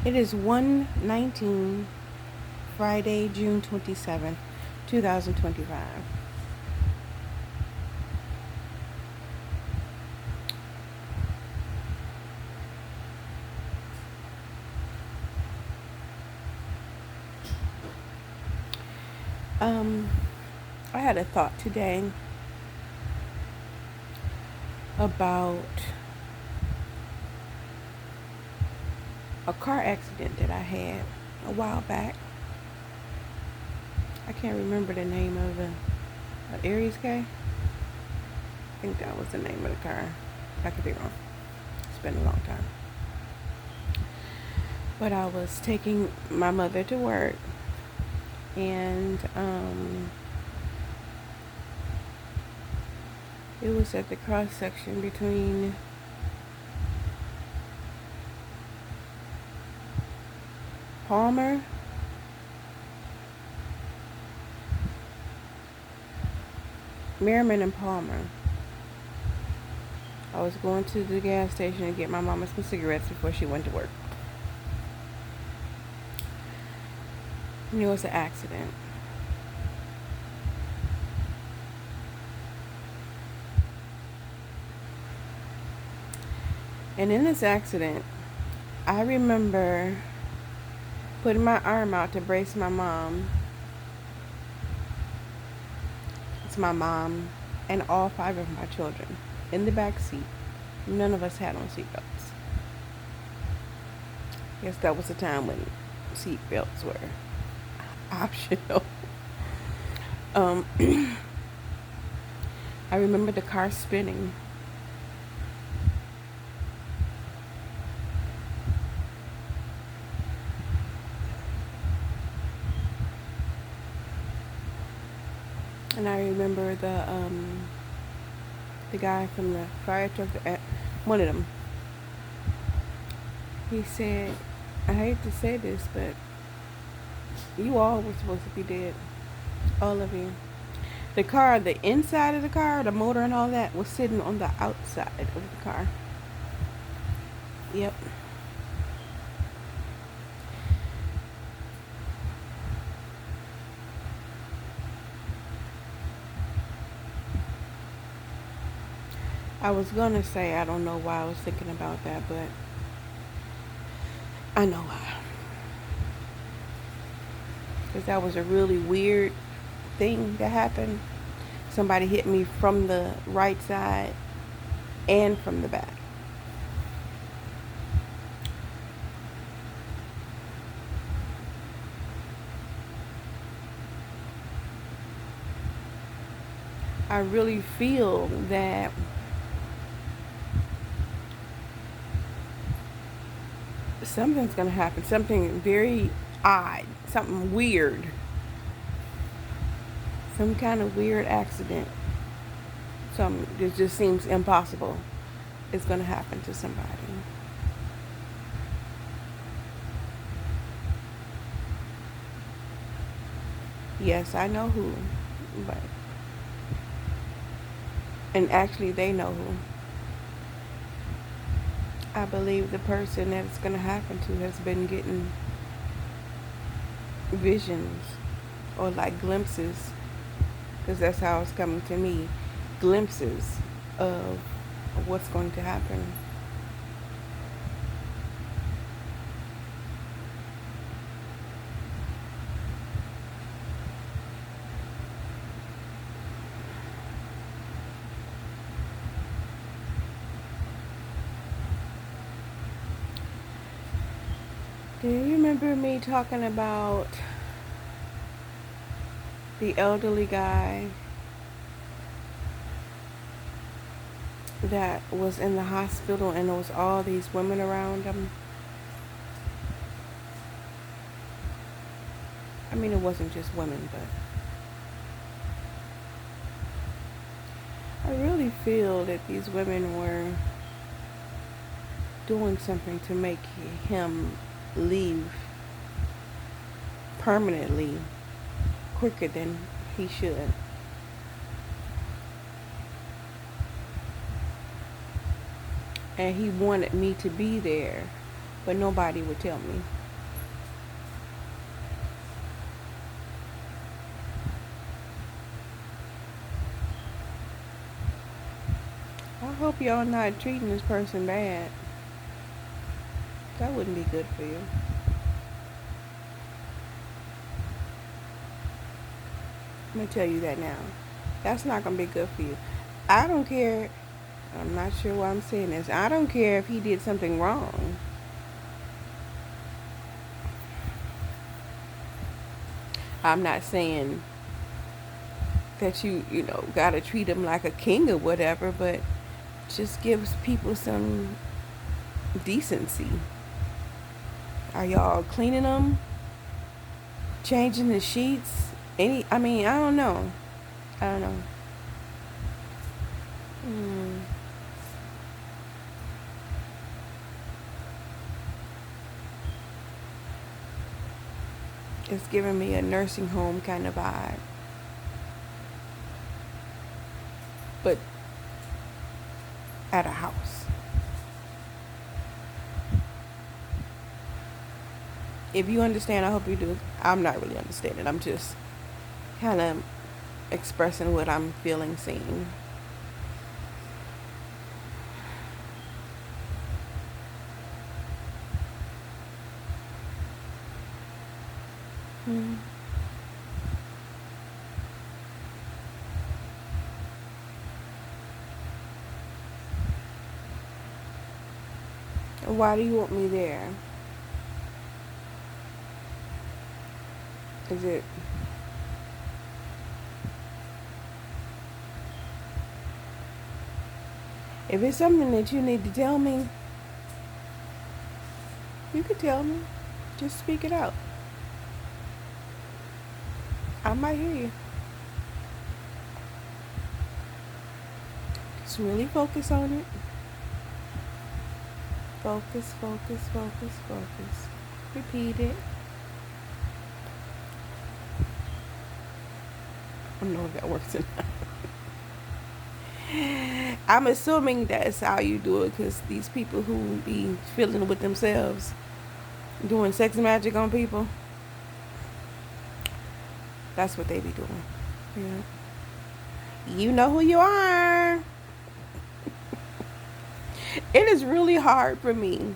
It is 1:19, Friday, June 27th, 2025. Um, I had a thought today about a car accident that I had a while back. I can't remember the name of the Aries K. I think that was the name of the car. I could be wrong. It's been a long time. But I was taking my mother to work, and it was at the cross section between Palmer Merriman and Palmer. I was going to the gas station to get my mama some cigarettes before she went to work. And it was an accident. And in this accident, I remember putting my arm out to brace my mom. It's my mom and all 5 of my children in the back seat. None of us had on seatbelts. I guess that was the time when seatbelts were optional. I remember the car spinning. And I remember the guy from the fire truck, one of them, he said, I hate to say this, but you all were supposed to be dead. All of you. The car, the inside of the car, the motor and all that was sitting on the outside of the car. Yep. I was gonna say I don't know why I was thinking about that, but I know why. Because that was a really weird thing that happened. Somebody hit me from the right side and from the back. I really feel that something's going to happen. Something very odd. Something weird. Some kind of weird accident. Something that just seems impossible is going to happen to somebody. Yes, I know who. But and actually they know who. I believe the person that it's going to happen to has been getting visions or like glimpses, because that's how it's coming to me, glimpses of what's going to happen. Do you remember me talking about the elderly guy that was in the hospital and there was all these women around him? I mean, it wasn't just women, but I really feel that these women were doing something to make him leave permanently quicker than he should. And he wanted me to be there, but nobody would tell me. hope y'all not treating this person bad. That wouldn't be good for you. I'm gonna tell you that now. That's not gonna be good for you. I don't care. I'm not sure why I'm saying this. I don't care if he did something wrong. I'm not saying that you gotta treat him like a king or whatever, but just gives people some decency. Are y'all cleaning them? Changing the sheets? I mean, I don't know. I don't know. Hmm. It's giving me a nursing home kind of vibe. But at a house. If you understand, I hope you do. I'm not really understanding. I'm just kind of expressing what I'm feeling, seeing. Hmm. Why do you want me there? Is it if it's something that you need to tell me, you could tell me. Just speak it out. I might hear you. Just really focus on it. Focus, focus, focus, focus. Repeat it. I don't know if that works or not. I'm assuming that's how you do it because these people who be feeling with themselves, doing sex magic on people, that's what they be doing. Yeah. You know who you are. It is really hard for me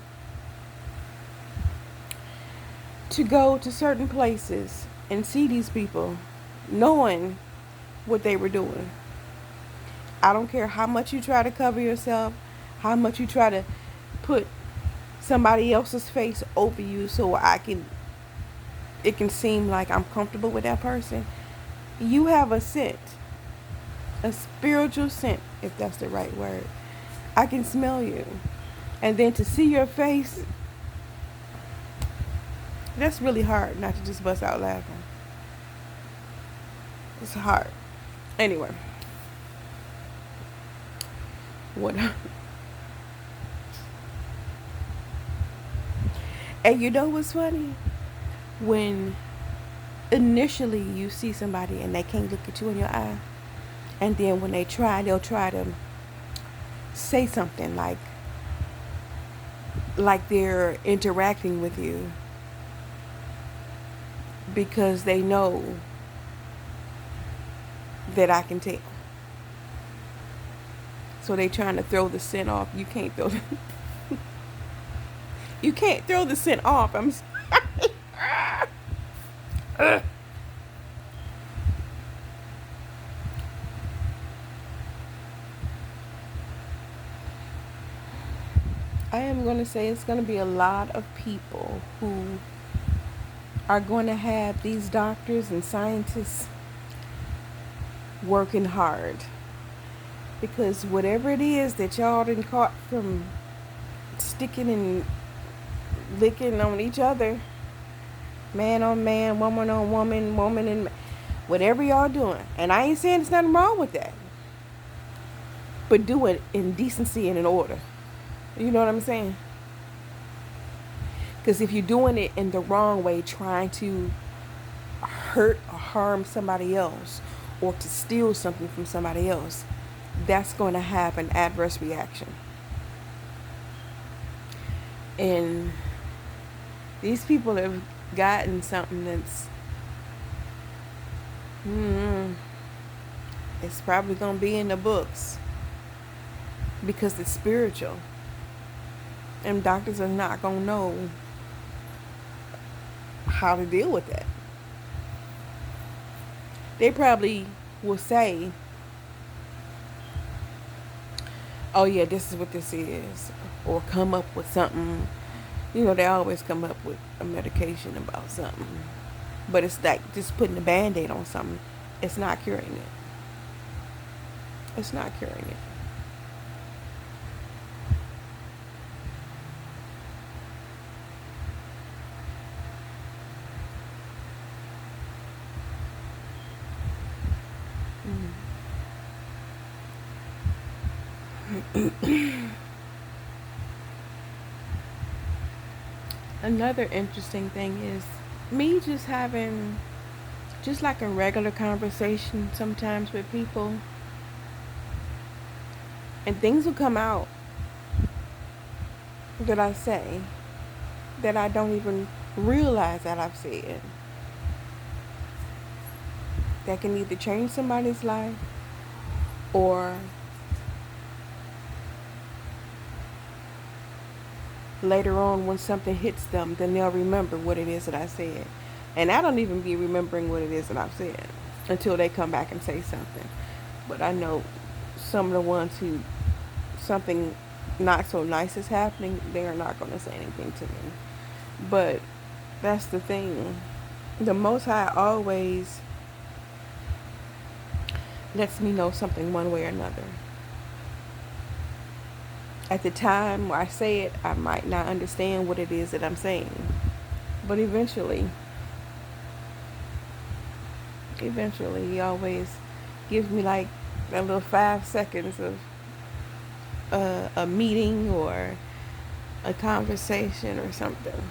to go to certain places and see these people knowing what they were doing. I don't care how much you try to cover yourself, how much you try to put somebody else's face over you so it can seem like I'm comfortable with that person. You have a scent, a spiritual scent, if that's the right word. I can smell you. And then to see your face, that's really hard not to just bust out laughing. It's hard. Anyway, what? And you know what's funny? When initially you see somebody and they can't look at you in your eye, and then when they'll try to say something like they're interacting with you because they know that I can tell. So they trying to throw the scent off. You can't throw you can't throw the scent off. I'm sorry. I am going to say it's going to be a lot of people who are going to have these doctors and scientists working hard because whatever it is that y'all done caught from sticking and licking on each other, man on man, woman on woman, woman and whatever y'all doing, and I ain't saying there's nothing wrong with that, but do it in decency and in order. You know what I'm saying? Because if you're doing it in the wrong way, trying to hurt or harm somebody else or to steal something from somebody else, that's going to have an adverse reaction. And these people have gotten something that's it's probably going to be in the books. because it's spiritual. And doctors are not going to know how to deal with that. They probably will say, oh, yeah, this is what this is. Or come up with something. You know, they always come up with a medication about something. But it's like just putting a band-aid on something. It's not curing it. It's not curing it. Another interesting thing is me just having just like a regular conversation sometimes with people, and things will come out that I say that I don't even realize that I've said, that can either change somebody's life or later on when something hits them, then they'll remember what it is that I said. And I don't even be remembering what it is that I've said until they come back and say something. But I know some of the ones who something not so nice is happening, they are not going to say anything to me. But that's the thing. The Most High always lets me know something one way or another. At the time where I say it, I might not understand what it is that I'm saying. But eventually, he always gives me like a little 5 seconds of a meeting or a conversation or something.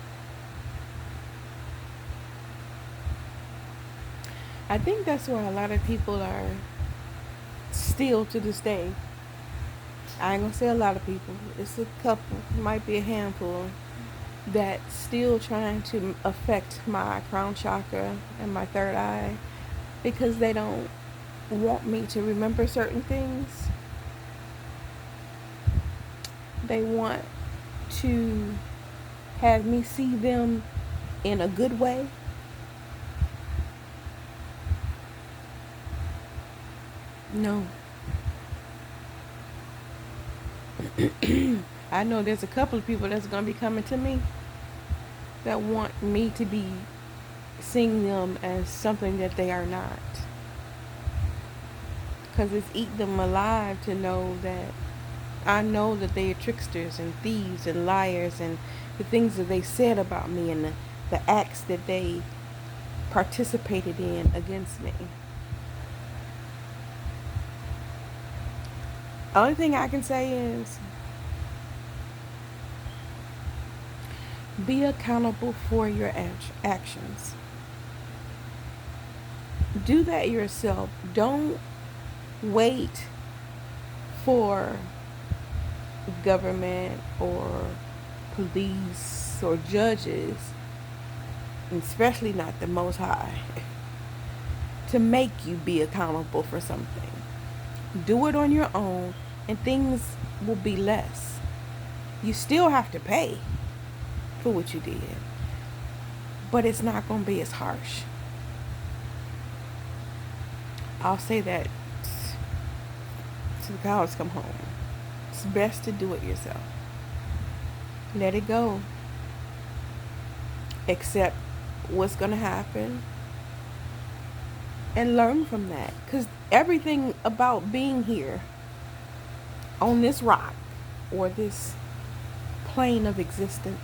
I think that's why a lot of people are still to this day. I ain't gonna say a lot of people. It's a couple, might be a handful, that still trying to affect my crown chakra and my third eye because they don't want me to remember certain things. They want to have me see them in a good way. No. I know there's a couple of people that's going to be coming to me that want me to be seeing them as something that they are not. Because it's eating them alive to know that I know that they are tricksters and thieves and liars, and the things that they said about me and the acts that they participated in against me. Only thing I can say is be accountable for your actions. Do that yourself. Don't wait for government or police or judges, especially not the Most High, to make you be accountable for something. Do it on your own and things will be less. You still have to pay for what you did, but it's not going to be as harsh. I'll say that till the cows come home. It's best to do it yourself. Let it go. Accept what's going to happen and learn from that. Because everything about being here on this rock or this plane of existence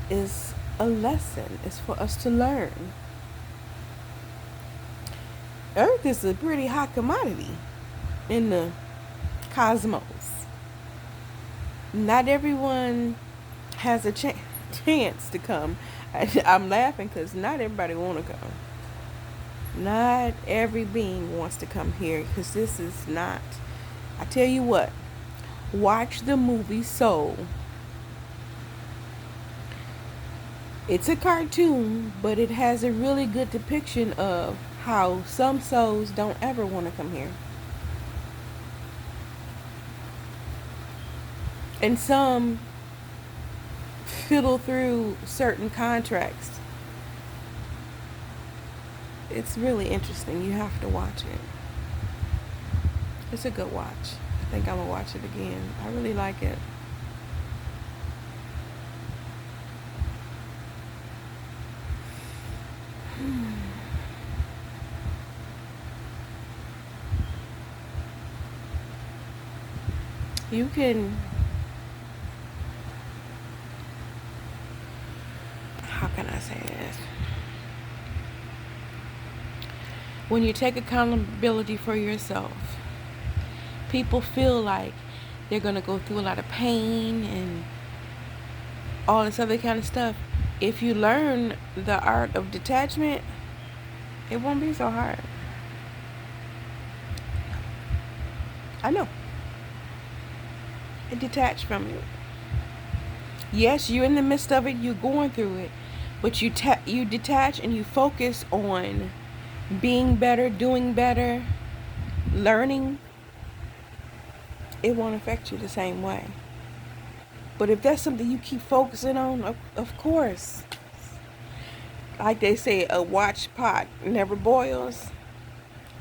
is a lesson. It's for us to learn. Earth is a pretty hot commodity in the cosmos. Not everyone has a chance to come. I'm laughing because not everybody want to come. Not every being wants to come here because this is not. I tell you what, watch the movie Soul. It's a cartoon, but it has a really good depiction of how some souls don't ever want to come here. And some fiddle through certain contracts. It's really interesting. You have to watch it. It's a good watch. I think I'm gonna watch it again. I really like it. You can, how can I say this? When you take accountability for yourself, people feel like they're going to go through a lot of pain and all this other kind of stuff. If you learn the art of detachment, it won't be so hard. I know. And detach from it. Yes, you're in the midst of it, you're going through it, but you detach and you focus on being better, doing better, learning. It won't affect you the same way. But if that's something you keep focusing on, of course, like they say, a watch pot never boils.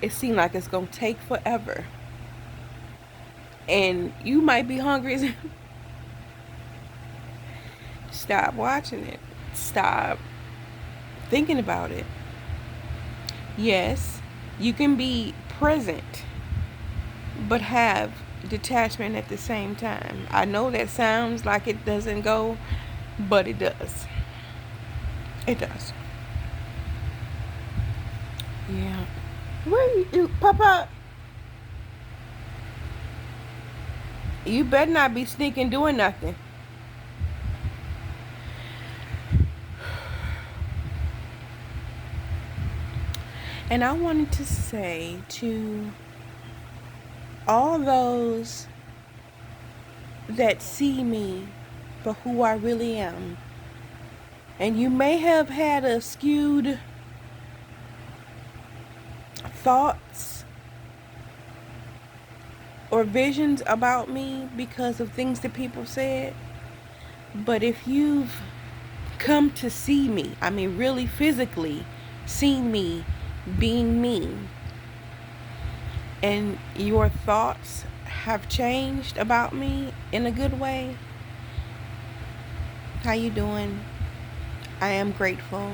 It seems like it's going to take forever. And you might be hungry. Stop watching it. Stop thinking about it. Yes, you can be present, but have detachment at the same time. I know that sounds like it doesn't go, but it does. It does. Yeah. Where you, Papa? You better not be sneaking doing nothing. And I wanted to say to all those that see me for who I really am, and you may have had a skewed thoughts or visions about me because of things that people said, but if you've come to see me, I mean really physically seen me being me, and your thoughts have changed about me in a good way, how you doing? I am grateful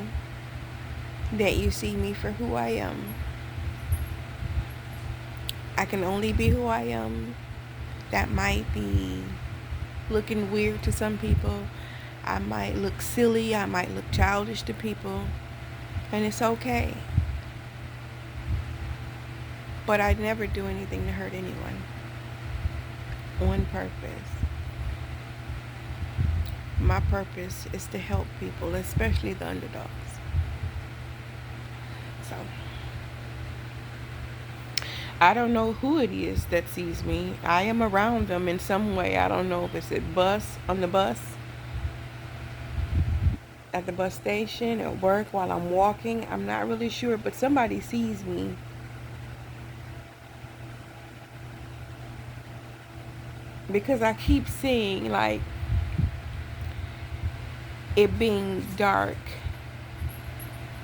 that you see me for who I am. I can only be who I am. That might be looking weird to some people. I might look silly. I might look childish to people. And it's okay. But I never do anything to hurt anyone on purpose. My purpose is to help people, especially the underdogs. So, I don't know who it is that sees me. I am around them in some way. I don't know if it's on the bus, at the bus station, at work, while I'm walking. I'm not really sure, but somebody sees me. Because I keep seeing, like, it being dark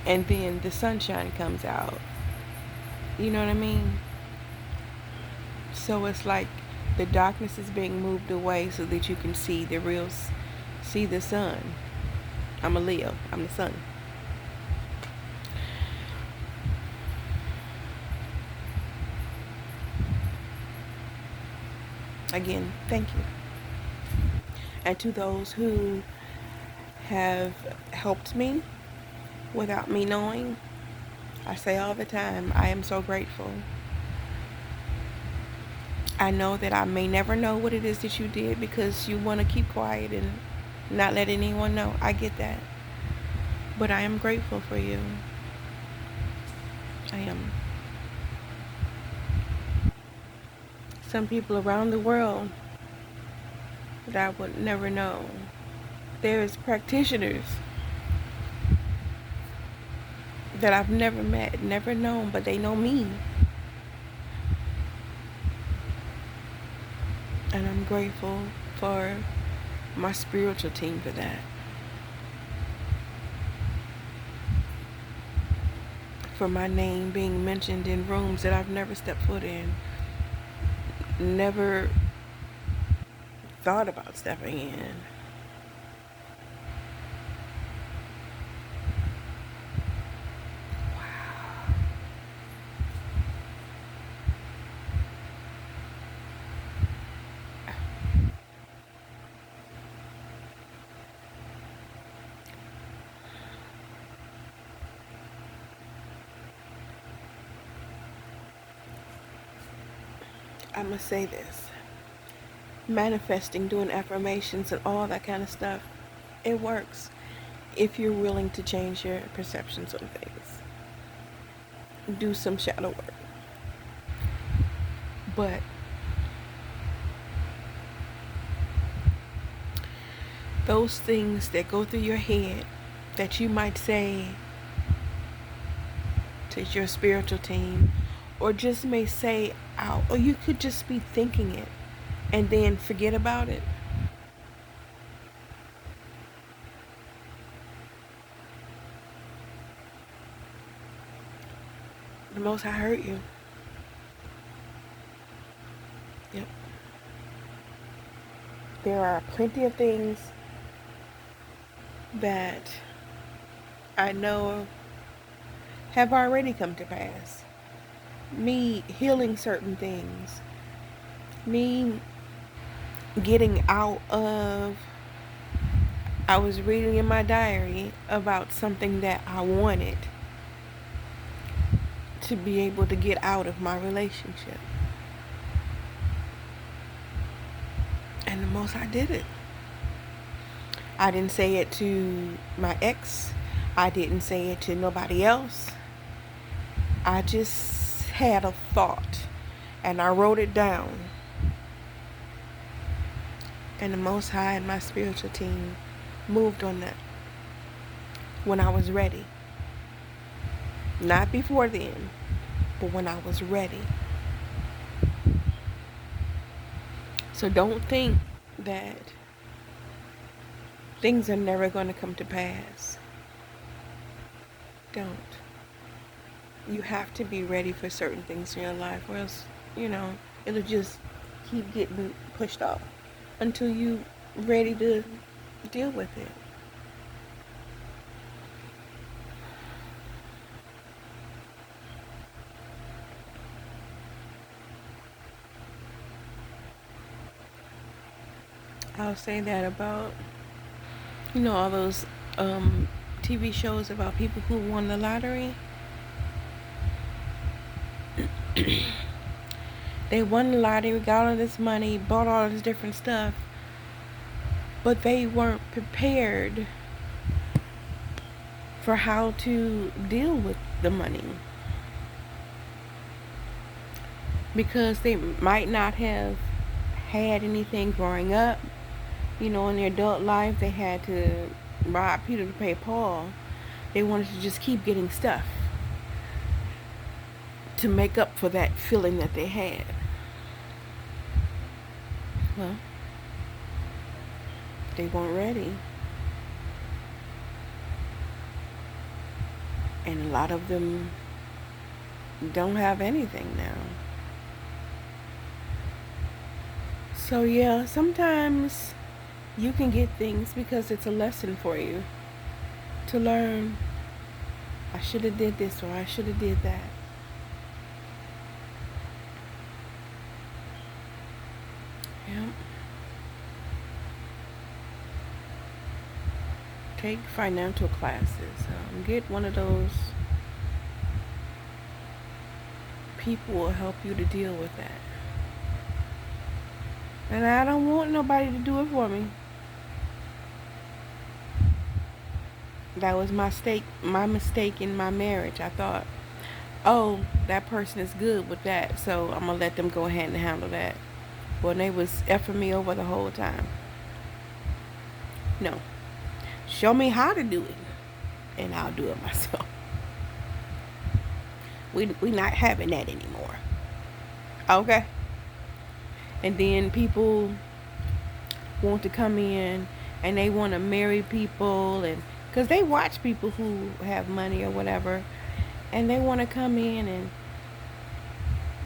and then the sunshine comes out. You know what I mean? So it's like the darkness is being moved away so that you can see see the sun. I'm a Leo. I'm the sun. Again, thank you. And to those who have helped me without me knowing, I say all the time, I am so grateful. I know that I may never know what it is that you did because you want to keep quiet and not let anyone know. I get that. But I am grateful for you. I am. Some people around the world that I would never know. There's practitioners that I've never met, never known, but they know me. And I'm grateful for my spiritual team for that. For my name being mentioned in rooms that I've never stepped foot in, never thought about stepping in. I must say this. Manifesting, doing affirmations and all that kind of stuff, it works if you're willing to change your perceptions on things. Do some shadow work. But those things that go through your head that you might say to your spiritual team, or just may say out, or you could just be thinking it and then forget about it. The Most High hurt you. Yep. There are plenty of things that I know have already come to pass. Me healing certain things. Me getting out of, I was reading in my diary about something that I wanted to be able to get out of my relationship. And the Most High did it. I didn't say it to my ex. I didn't say it to nobody else. I just had a thought and I wrote it down. And the Most High and my spiritual team moved on that when I was ready. Not before then, but when I was ready. So don't think that things are never going to come to pass. Don't. You have to be ready for certain things in your life, or else, it'll just keep getting pushed off until you're ready to deal with it. I'll say that about, all those TV shows about people who won the lottery. They won the lottery, got all this money, bought all this different stuff, but they weren't prepared for how to deal with the money. Because they might not have had anything growing up. In their adult life, they had to rob Peter to pay Paul. They wanted to just keep getting stuff to make up for that feeling that they had. Well, they weren't ready. And a lot of them don't have anything now. So yeah, sometimes you can get things because it's a lesson for you to learn. I should have did this, or I should have did that. Yep. Take financial classes. Get one of those people will help you to deal with that. And I don't want nobody to do it for me. That was my mistake in my marriage. I thought, oh, that person is good with that, so I'm going to let them go ahead and handle that. Well, they was effing me over the whole time. No. Show me how to do it, and I'll do it myself. We not having that anymore. Okay? And then people want to come in and they want to marry people, and because they watch people who have money or whatever, and they want to come in and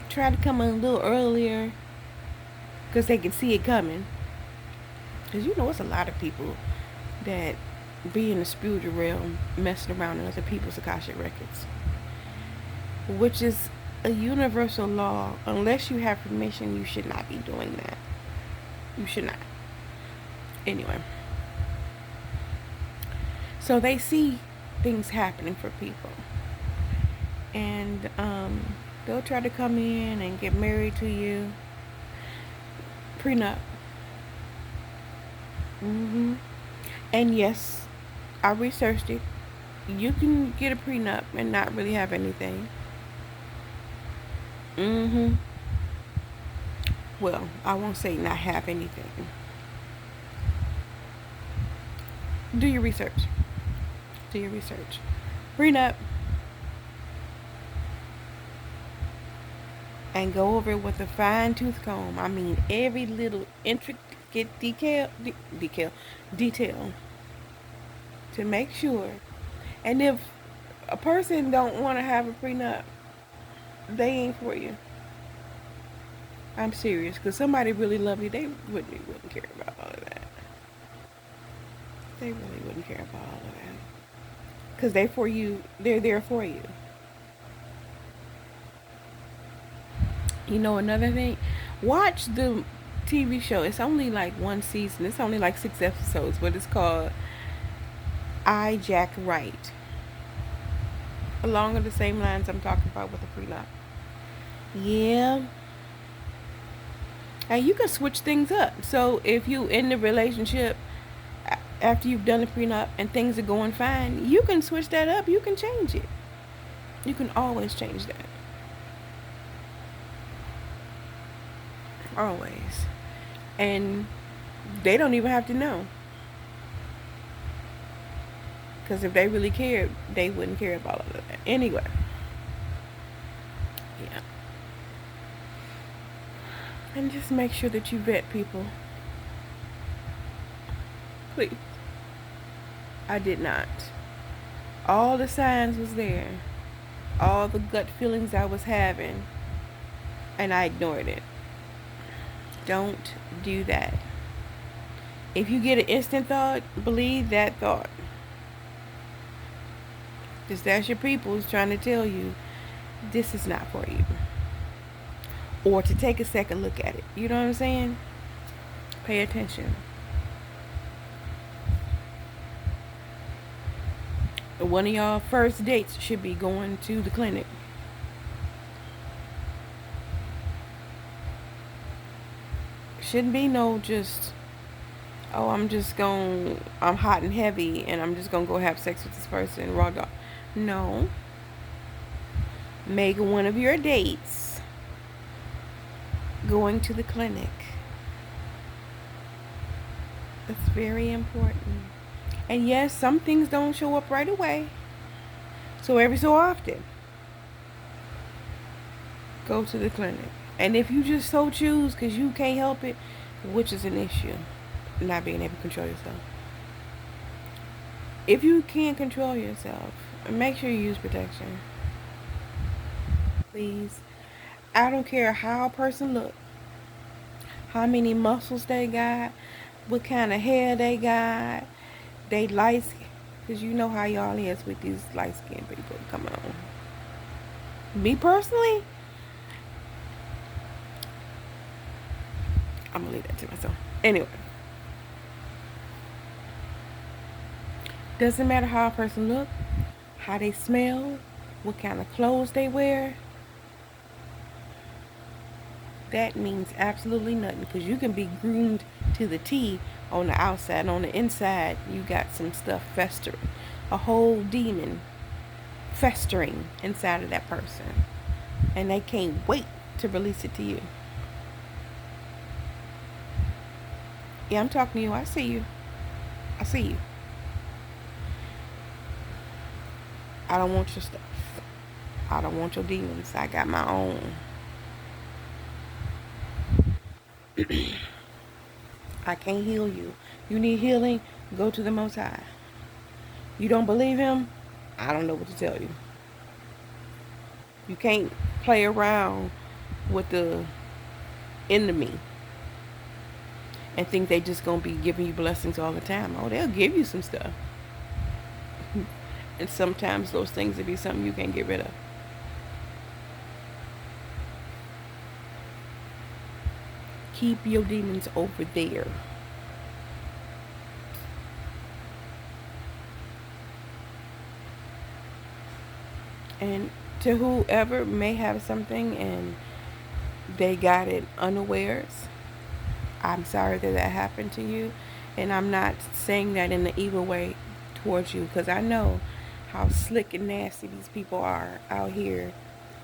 try to come in a little earlier because they can see it coming. Because it's a lot of people that be in the spiritual realm messing around in other people's Akashic records, which is a universal law. Unless you have permission, you should not be doing that. You should not. Anyway, so they see things happening for people, and they'll try to come in and get married to you. Prenup. And yes, I researched it. You can get a prenup and not really have anything. Well, I won't say not have anything. Do your research. Do your research. Prenup. And go over it with a fine tooth comb. I mean, every little intricate detail to make sure. And if a person don't want to have a prenup, they ain't for you. I'm serious, because somebody really love you, they wouldn't care about all of that. They really wouldn't care about all of that. Because they for you, they're there for you. Another thing, watch the TV show. It's only like one season. It's only like 6 episodes, but it's called I, Jack Wright. Along the same lines I'm talking about with the prenup. Yeah. And you can switch things up. So if you in the relationship after you've done the prenup and things are going fine, you can switch that up. You can change it. You can always change that. Always. And they don't even have to know. Because if they really cared, they wouldn't care about all of that. Anyway. Yeah. And just make sure that you vet people. Please. I did not. All the signs was there. All the gut feelings I was having. And I ignored it. Don't do that. If you get an instant thought, believe that thought. Because that's your people's trying to tell you this is not for you. Or to take a second look at it. You know what I'm saying? Pay attention. One of y'all first dates should be going to the clinic. Shouldn't be no just, I'm hot and heavy and I'm just going to go have sex with this person. Raw dog. No. Make one of your dates going to the clinic. That's very important. And yes, some things don't show up right away. So every so often, go to the clinic. And if you just so choose because you can't help it, which is an issue, not being able to control yourself. If you can't control yourself, make sure you use protection. Please. I don't care how a person look, how many muscles they got, what kind of hair they got, they light skin. Because you know how y'all is with these light skinned people. Come on. Me personally, I'm going to leave that to myself. Anyway. Doesn't matter how a person look, how they smell, what kind of clothes they wear. That means absolutely nothing. Because you can be groomed to the T on the outside. And on the inside, you got some stuff festering. A whole demon festering inside of that person. And they can't wait to release it to you. Yeah, I'm talking to you. I see you. I see you. I don't want your stuff. I don't want your demons. I got my own. I can't heal you. You need healing? Go to the Most High. You don't believe him? I don't know what to tell you. You can't play around with the enemy and think they just gonna be giving you blessings all the time. Oh, they'll give you some stuff. And sometimes those things will be something you can't get rid of. Keep your demons over there. And to whoever may have something and they got it unawares, I'm sorry that that happened to you. And I'm not saying that in an evil way towards you, because I know how slick and nasty these people are out here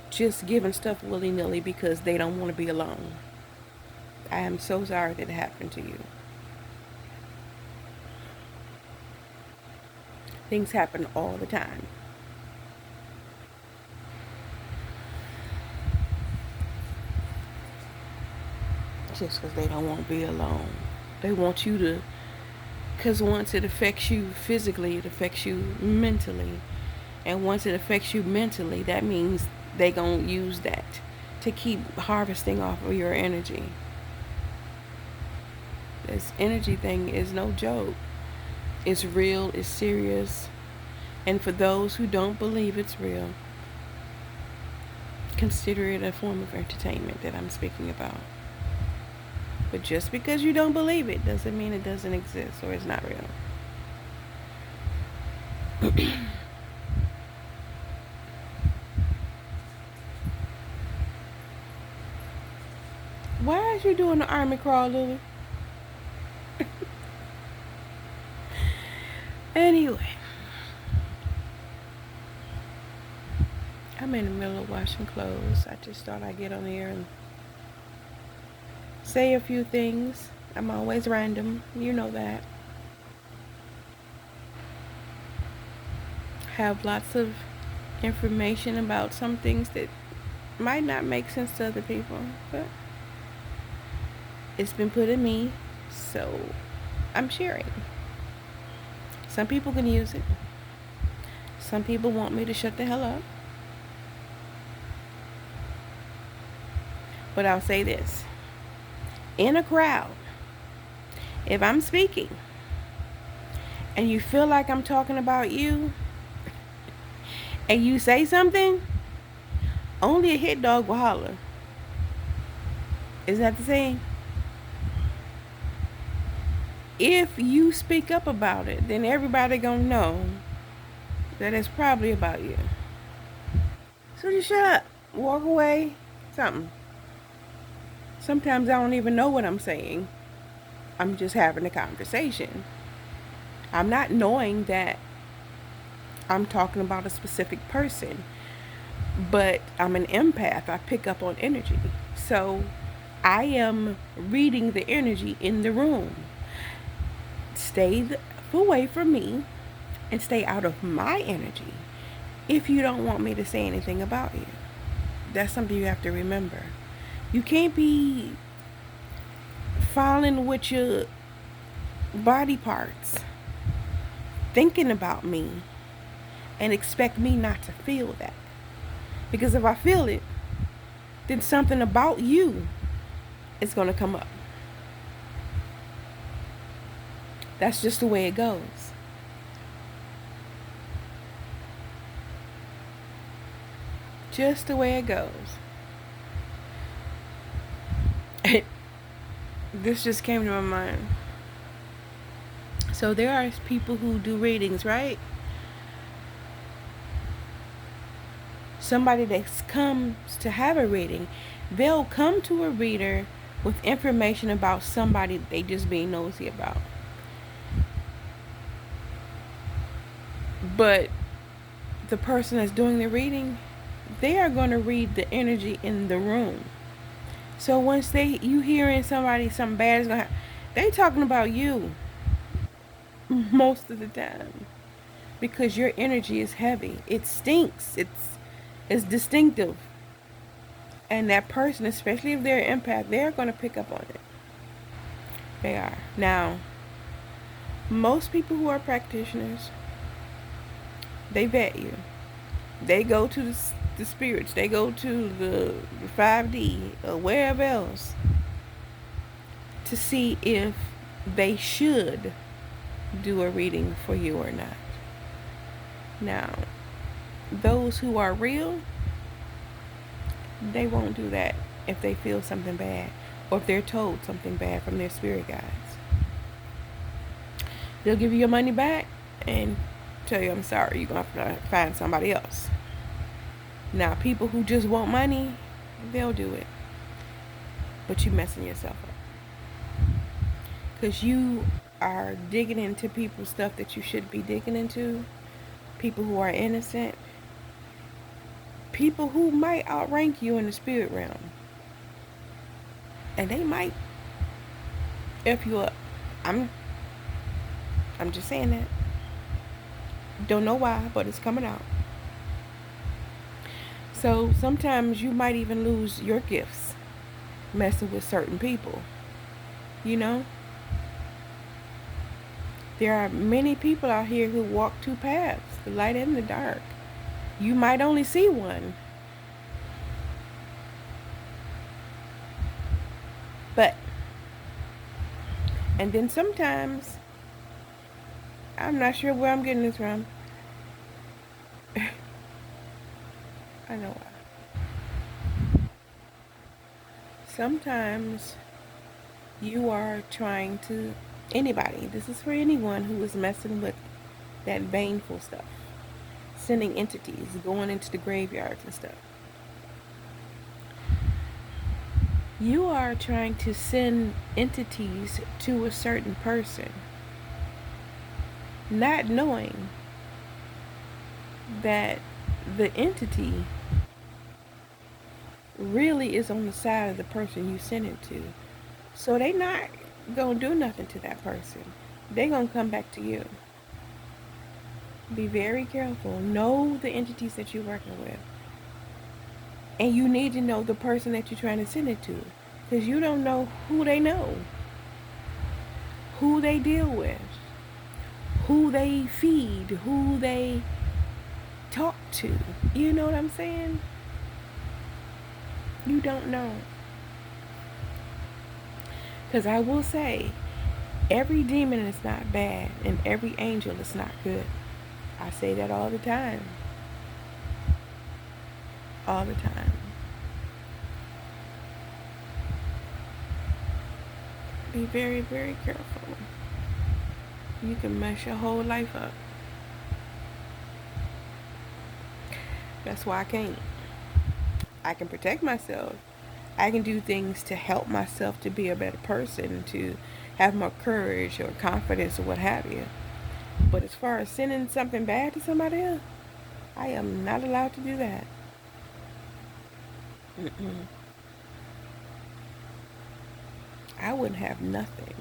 just giving stuff willy-nilly because they don't want to be alone. I am so sorry that it happened to you. Things happen all the time. Just because they don't want to be alone. They want you to, because once it affects you physically, it affects you mentally. And once it affects you mentally, that means they going to use that to keep harvesting off of your energy. This energy thing is no joke. It's real, it's serious. And for those who don't believe it's real, consider it a form of entertainment that I'm speaking about. But just because you don't believe it doesn't mean it doesn't exist or it's not real. Why is you doing the army crawl, Louie? Anyway, I'm in the middle of washing clothes. I just thought I'd get on here and say a few things. I'm always random. You know that. Have lots of information about some things that might not make sense to other people, but it's been put in me, so I'm sharing. Some people can use it. Some people want me to shut the hell up. But I'll say this. In a crowd, if I'm speaking and you feel like I'm talking about you and you say something, only a hit dog will holler. Is that the saying? If you speak up about it, then everybody gonna know that it's probably about you. So just shut up, walk away, something. Sometimes I don't even know what I'm saying. I'm just having a conversation. I'm not knowing that I'm talking about a specific person, but I'm an empath. I pick up on energy. So I am reading the energy in the room. Stay away from me and stay out of my energy if you don't want me to say anything about you. That's something you have to remember. You can't be falling with your body parts, thinking about me, and expect me not to feel that. Because if I feel it, then something about you is going to come up. That's just the way it goes. Just the way it goes. This just came to my mind. So there are people who do readings, right? Somebody that comes to have a reading, they'll come to a reader with information about somebody they just being nosy about. But the person that's doing the reading, they are going to read the energy in the room. So once you hearing something bad is going to happen, they talking about you most of the time. Because your energy is heavy. It stinks. It's distinctive. And that person, especially if they're an empath, they're going to pick up on it. They are. Now, most people who are practitioners, they vet you. They go to the spirits. They go to the 5D or wherever else to see if they should do a reading for you or not. Now, those who are real, they won't do that if they feel something bad or if they're told something bad from their spirit guides. They'll give you your money back and tell you, I'm sorry, you're going to have to find somebody else. Now, people who just want money, they'll do it. But you're messing yourself up. Because you are digging into people's stuff that you shouldn't be digging into. People who are innocent. People who might outrank you in the spirit realm. And they might F you up. I'm just saying that. Don't know why, but it's coming out. So sometimes you might even lose your gifts messing with certain people. You know? There are many people out here who walk two paths, the light and the dark. You might only see one. But, and then sometimes, I'm not sure where I'm getting this from. I know why. Sometimes you are trying to, anybody, this is for anyone who is messing with that baneful stuff, sending entities, going into the graveyards and stuff. You are trying to send entities to a certain person, not knowing that the entity really is on the side of the person you send it to. So they not gonna do nothing to that person. They gonna come back to you. Be very careful. Know the entities that you're working with. And you need to know the person that you're trying to send it to. Because you don't know who they know. Who they deal with. Who they feed. Who they talk to. You know what I'm saying? You don't know. Because I will say, every demon is not bad and every angel is not good. I say that all the time. All the time. Be very, very careful. You can mess your whole life up. That's why I can't. I can protect myself. I can do things to help myself to be a better person, to have more courage or confidence or what have you. But as far as sending something bad to somebody else, I am not allowed to do that. Mm-mm. I wouldn't have nothing.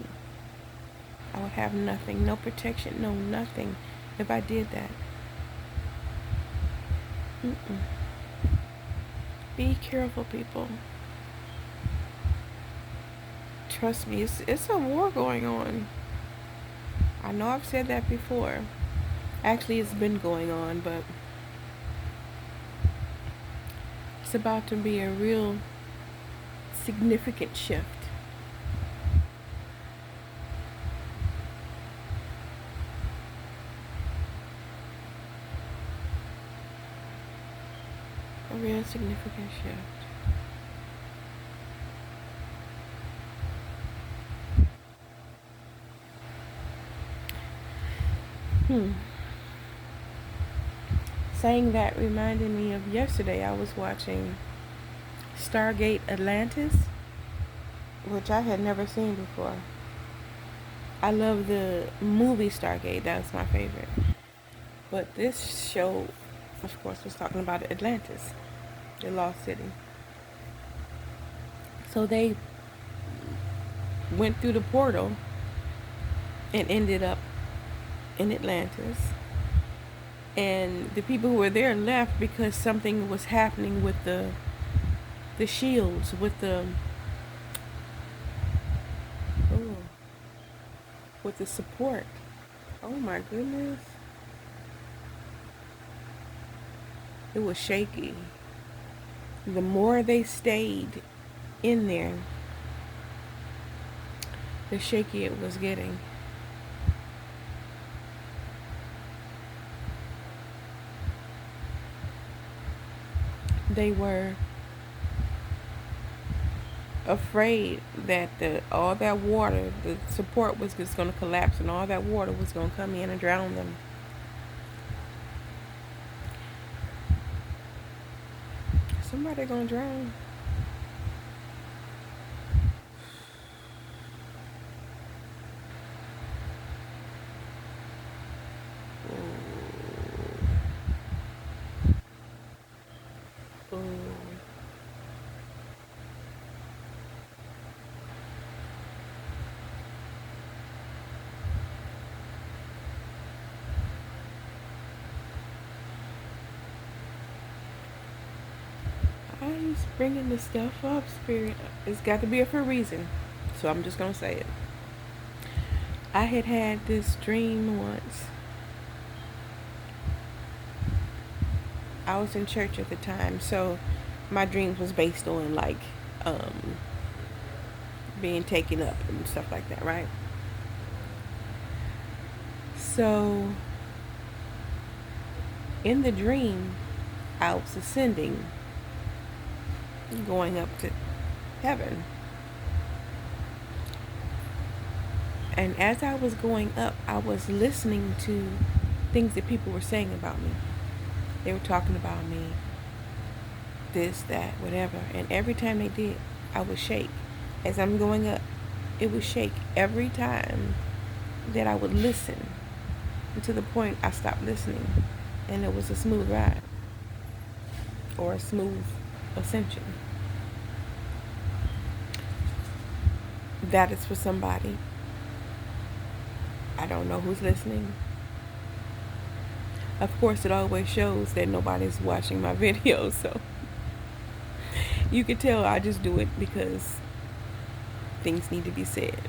I would have nothing. No protection, no nothing if I did that. Mm-mm. Be careful, people. Trust me, it's a war going on. I know I've said that before. Actually, it's been going on, but it's about to be a real significant shift. A real significant shift. Saying that reminded me of yesterday. I was watching Stargate Atlantis, which I had never seen before. I love the movie Stargate. That's my favorite. But this show, of course, was talking about Atlantis, the lost city. So they went through the portal and ended up in Atlantis. And the people who were there left because something was happening with the shields, with the with the support. Oh my goodness. It was shaky. The more they stayed in there, the shaky it was getting. They were afraid that all that water, the support was just going to collapse and all that water was going to come in and drown them. Somebody going to drown. Ooh. Ooh. I'm just bringing this stuff up, Spirit. It's got to be for a reason. So I'm just going to say it. I had this dream once. I was in church at the time, so my dreams was based on like being taken up and stuff like that, right? So in the dream, I was ascending, going up to heaven. And as I was going up, I was listening to things that people were saying about me. They were talking about me, this, that, whatever. And every time they did, I would shake. As I'm going up, it would shake every time that I would listen. And to the point I stopped listening. And it was a smooth ride. Or a smooth ascension. That is for somebody. I don't know who's listening. Of course, it always shows that nobody's watching my videos, so you can tell I just do it because things need to be said.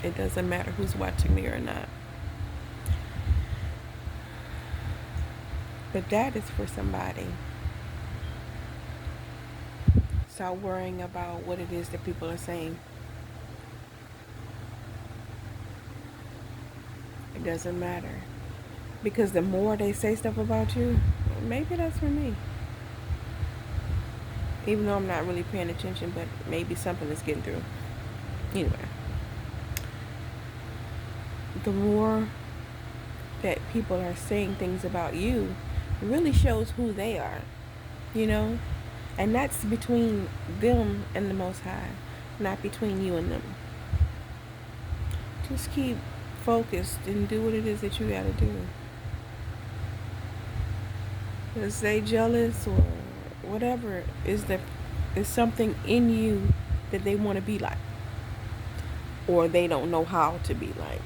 It doesn't matter who's watching me or not. But that is for somebody. Stop worrying about what it is that people are saying. It doesn't matter. Because the more they say stuff about you, maybe that's for me. Even though I'm not really paying attention, but maybe something is getting through. Anyway. The more that people are saying things about you, really shows who they are. You know? And that's between them and the Most High. Not between you and them. Just keep focused and do what it is that you gotta do. Because they jealous or whatever is something in you that they want to be like. Or they don't know how to be like.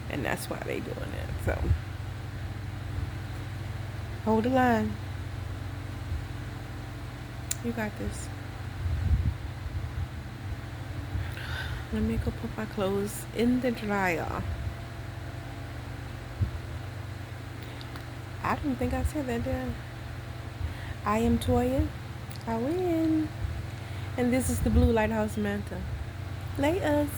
And that's why they doing it. So hold the line. You got this. Let me go put my clothes in the dryer. I don't think I said that, did I? I am Toya. I win. And this is the Blue Lighthouse Manta. Lay us.